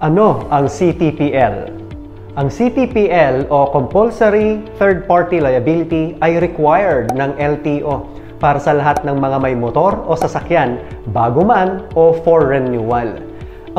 Ano ang CTPL? Ang CTPL o Compulsory Third Party Liability ay required ng LTO para sa lahat ng mga may motor o sasakyan bago man o for renewal.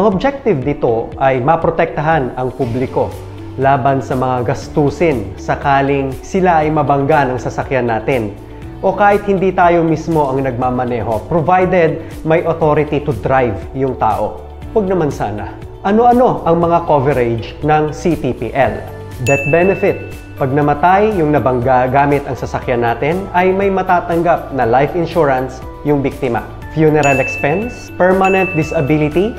Ang objective dito ay maprotektahan ang publiko laban sa mga gastusin sakaling sila ay mabangga ng sasakyan natin o kahit hindi tayo mismo ang nagmamaneho provided may authority to drive yung tao. Huwag naman sana. Ano-ano ang mga coverage ng CTPL? Death benefit. Pag namatay yung nabangga gamit ang sasakyan natin, ay may matatanggap na life insurance yung biktima. Funeral expense, permanent disability,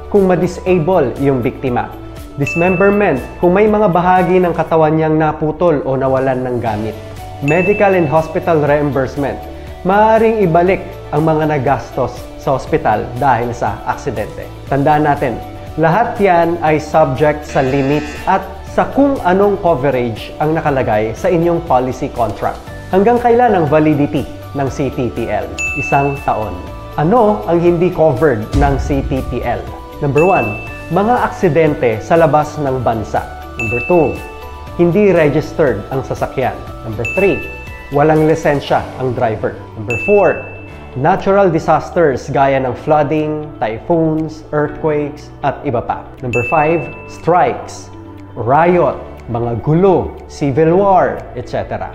kung ma-disable yung biktima. Dismemberment, kung may mga bahagi ng katawan niyang naputol o nawalan ng gamit. Medical and hospital reimbursement, maaaring ibalik ang mga nagastos sa ospital dahil sa aksidente. Tandaan natin, lahat yan ay subject sa limits at sa kung anong coverage ang nakalagay sa inyong policy contract. Hanggang kailan ang validity ng CTPL? 1 taon. Ano ang hindi covered ng CTPL? Number 1, mga aksidente sa labas ng bansa. Number 2, hindi registered ang sasakyan. Number 3, walang lisensya ang driver. Number 4, natural disasters gaya ng flooding, typhoons, earthquakes, at iba pa. Number 5, strikes, riot, mga gulo, civil war, etc.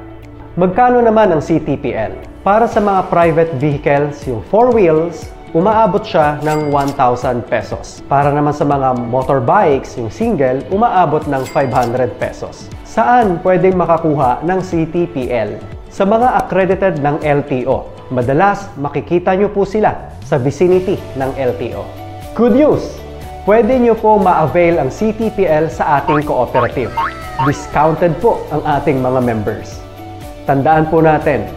Magkano naman ang CTPL? Para sa mga private vehicles, yung 4 wheels, umaabot siya ng 1,000 pesos. Para naman sa mga motorbikes, yung single, umaabot ng 500 pesos. Saan pwedeng makakuha ng CTPL? Sa mga accredited ng LTO. Madalas, makikita nyo po sila sa vicinity ng LTO. Good news! Pwede nyo po ma-avail ang CTPL sa ating cooperative. Discounted po ang ating mga members. Tandaan po natin,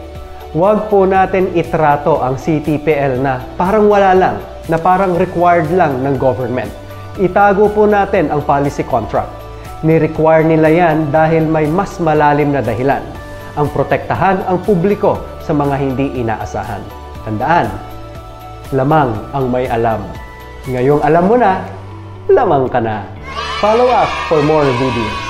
huwag po natin itrato ang CTPL na parang wala lang, na parang required lang ng government. Itago po natin ang policy contract. Ni-require nila yan dahil may mas malalim na dahilan. Ang protektahan ang publiko sa mga hindi inaasahan. Tandaan, lamang ang may alam. Ngayong alam mo na, lamang ka na. Follow up for more videos.